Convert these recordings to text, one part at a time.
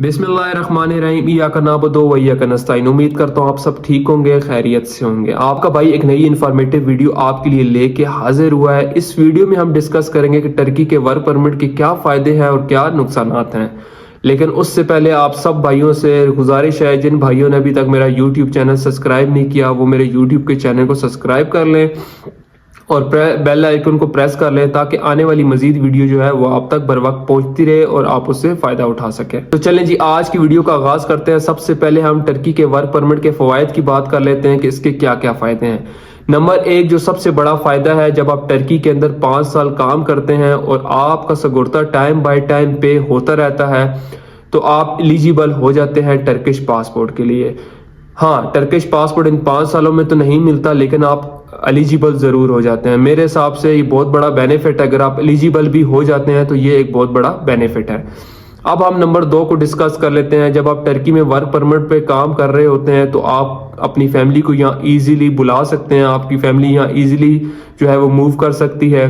बिस्मिल्लाहिर्रहमानिर्रहीम इय्याका नअबुदु व इय्याका नस्तईन। उम्मीद करता हूँ आप सब ठीक होंगे, खैरियत से होंगे। आपका भाई एक नई इन्फॉर्मेटिव वीडियो आपके लिए लेके हाजिर हुआ है। इस वीडियो में हम डिस्कस करेंगे कि टर्की के वर्क परमिट के क्या फ़ायदे हैं और क्या नुकसानात हैं। लेकिन उससे पहले आप सब भाइयों से गुजारिश है, जिन भाइयों ने अभी तक मेरा यूट्यूब चैनल सब्सक्राइब नहीं किया वो मेरे यूट्यूब के चैनल को सब्सक्राइब कर लें और बेल आइकन को प्रेस कर लें ताकि आने वाली मजीद वीडियो जो है वो आप तक बर वक्त पहुंचती रहे और आप उससे फ़ायदा उठा सकें। तो चलें जी, आज की वीडियो का आगाज़ करते हैं। सबसे पहले हम टर्की के वर्क परमिट के फ़वाइद की बात कर लेते हैं कि इसके क्या क्या फ़ायदे हैं। नंबर एक, जो सबसे बड़ा फ़ायदा है, जब आप टर्की के अंदर 5 साल काम करते हैं और आपका सगुर्ता टाइम बाय टाइम पे होता रहता है तो आप एलिजिबल हो जाते हैं टर्किश पासपोर्ट के लिए। हाँ, टर्किश पासपोर्ट इन 5 सालों में तो नहीं मिलता, लेकिन आप एलिजिबल ज़रूर हो जाते हैं। मेरे हिसाब से ये बहुत बड़ा बेनिफिट है। अगर आप एलिजिबल भी हो जाते हैं तो ये एक बहुत बड़ा बेनिफिट है। अब हम नंबर 2 को डिस्कस कर लेते हैं। जब आप टर्की में वर्क परमिट पे काम कर रहे होते हैं तो आप अपनी फैमिली को यहाँ ईजिली बुला सकते हैं। आपकी फैमिली यहाँ ईजिली जो है वो मूव कर सकती है।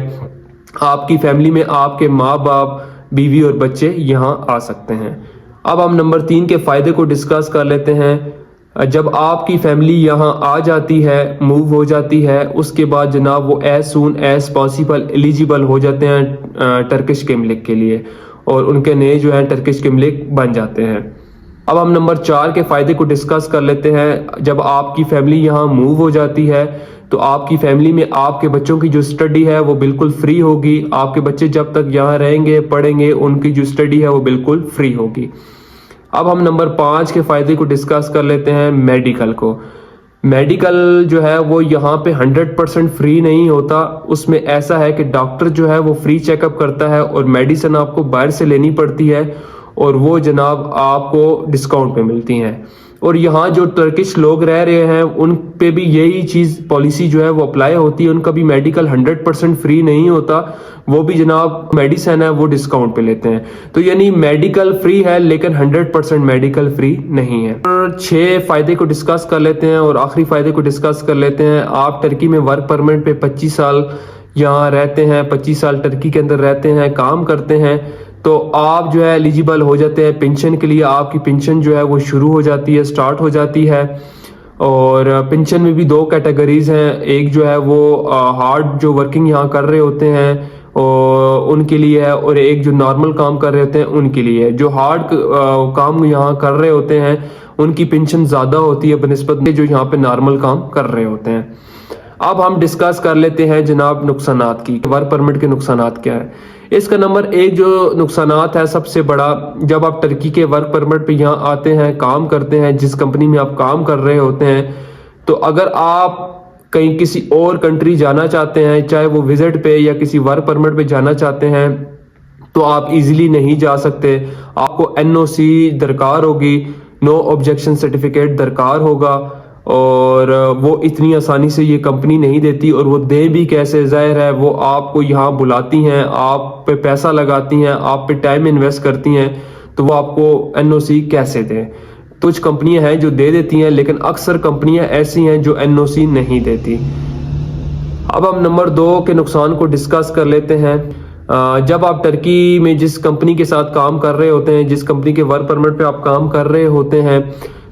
आपकी फैमिली में आपके माँ बाप, बीवी और बच्चे यहाँ आ सकते हैं। अब हम नंबर 3 के फ़ायदे को डिस्कस कर लेते हैं। जब आपकी फैमिली यहाँ आ जाती है, मूव हो जाती है, उसके बाद जनाब वो as soon as possible eligible हो जाते हैं टर्किश किमलिक के लिए और उनके नए जो हैं टर्किश किमलिक बन जाते हैं। अब हम नंबर 4 के फ़ायदे को डिस्कस कर लेते हैं। जब आपकी फैमिली यहाँ मूव हो जाती है तो आपकी फैमिली में आपके बच्चों की जो स्टडी है वो बिल्कुल फ्री होगी। आपके बच्चे जब तक यहाँ रहेंगे, पढ़ेंगे, उनकी जो स्टडी है वो बिल्कुल फ्री होगी। अब हम नंबर 5 के फ़ायदे को डिस्कस कर लेते हैं, मेडिकल को। मेडिकल जो है वो यहाँ पे 100% फ्री नहीं होता। उसमें ऐसा है कि डॉक्टर जो है वो फ्री चेकअप करता है और मेडिसिन आपको बाहर से लेनी पड़ती है और वो जनाब आपको डिस्काउंट पे मिलती हैं। और यहाँ जो टर्किश लोग रह रहे हैं उन पे भी यही चीज़ पॉलिसी जो है वो अप्लाई होती है। उनका भी मेडिकल 100% फ्री नहीं होता, वो भी जनाब मेडिसिन है वो डिस्काउंट पे लेते हैं। तो यानी मेडिकल फ्री है लेकिन 100% मेडिकल फ्री नहीं है। 6 फ़ायदे को डिस्कस कर लेते हैं और आखिरी फ़ायदे को डिस्कस कर लेते हैं। आप टर्की में वर्क परमिट पे 25 साल यहाँ रहते हैं, 25 साल टर्की के अंदर रहते हैं, काम करते हैं तो आप जो है एलिजिबल हो जाते हैं पेंशन के लिए। आपकी पेंशन जो है वो शुरू हो जाती है, स्टार्ट हो जाती है। और पेंशन में भी 2 कैटेगरीज हैं। एक जो है वो हार्ड जो वर्किंग यहाँ कर रहे होते हैं और उनके लिए है, और एक जो नॉर्मल काम कर रहे होते हैं उनके लिए है। जो हार्ड काम यहाँ कर रहे होते हैं उनकी पेंशन ज़्यादा होती है बनिस्बत में जो यहाँ पे नॉर्मल काम कर रहे होते हैं। अब हम डिस्कस कर लेते हैं जनाब नुकसानात की, वर्क परमिट के नुकसानात क्या है। इसका नंबर 1 जो नुकसानात है सबसे बड़ा, जब आप टर्की के वर्क परमिट पे यहाँ आते हैं, काम करते हैं, जिस कंपनी में आप काम कर रहे होते हैं, तो अगर आप कहीं किसी और कंट्री जाना चाहते हैं, चाहे वो विजिट पे या किसी वर्क परमिट पे जाना चाहते हैं, तो आप इजीली नहीं जा सकते। आपको NOC दरकार होगी, नो ऑब्जेक्शन सर्टिफिकेट दरकार होगा और वो इतनी आसानी से ये कंपनी नहीं देती। और वो दे भी कैसे, जाहिर है वो आपको यहाँ बुलाती हैं, आप पे पैसा लगाती हैं, आप पे टाइम इन्वेस्ट करती हैं, तो वो आपको NOC कैसे दें। कुछ कंपनियां हैं जो दे देती हैं लेकिन अक्सर कंपनियां ऐसी हैं जो NOC नहीं देती। अब हम नंबर 2 के नुकसान को डिस्कस कर लेते हैं। जब आप टर्की में जिस कंपनी के साथ काम कर रहे होते हैं, जिस कंपनी के वर्क परमिट पे आप काम कर रहे होते हैं,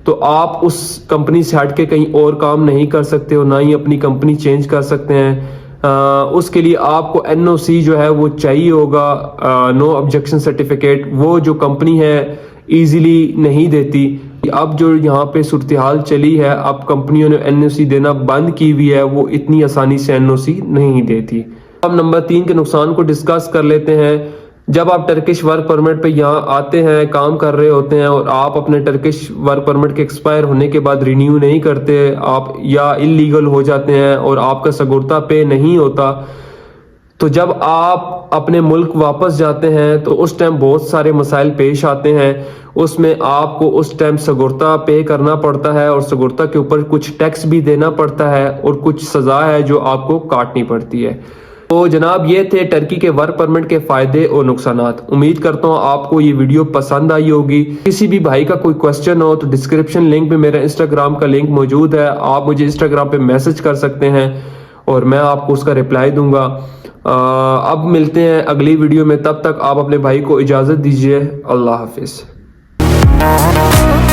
तो आप उस कंपनी से हट के कहीं और काम नहीं कर सकते हो, ना ही अपनी कंपनी चेंज कर सकते हैं। उसके लिए आपको NOC जो है वो चाहिए होगा, नो ऑब्जेक्शन सर्टिफिकेट। वो जो कंपनी है ईजिली नहीं देती। अब जो यहाँ पे सूरत हाल चली है, अब कंपनियों ने NOC देना बंद की हुई है, वो इतनी आसानी से NOC नहीं देती। अब नंबर 3 के नुकसान को डिस्कस कर लेते हैं। जब आप टर्किश वर्क परमिट पे यहाँ आते हैं, काम कर रहे होते हैं और आप अपने टर्किश वर्क परमिट के एक्सपायर होने के बाद रिन्यू नहीं करते, आप या इलीगल हो जाते हैं और आपका सगुर्ता पे नहीं होता, तो जब आप अपने मुल्क वापस जाते हैं तो उस टाइम बहुत सारे मसाइल पेश आते हैं। उसमें आपको उस टाइम सगुर्ता पे करना पड़ता है और सगुर्ता के ऊपर कुछ टैक्स भी देना पड़ता है और कुछ सज़ा है जो आपको काटनी पड़ती है। तो जनाब ये थे टर्की के वर्क परमिट के फ़ायदे और नुकसानात। उम्मीद करता हूँ आपको ये वीडियो पसंद आई होगी। किसी भी भाई का कोई क्वेश्चन हो तो डिस्क्रिप्शन लिंक में मेरा इंस्टाग्राम का लिंक मौजूद है, आप मुझे इंस्टाग्राम पे मैसेज कर सकते हैं और मैं आपको उसका रिप्लाई दूंगा। अब मिलते हैं अगली वीडियो में, तब तक आप अपने भाई को इजाज़त दीजिए। अल्लाह हाफिज़। है।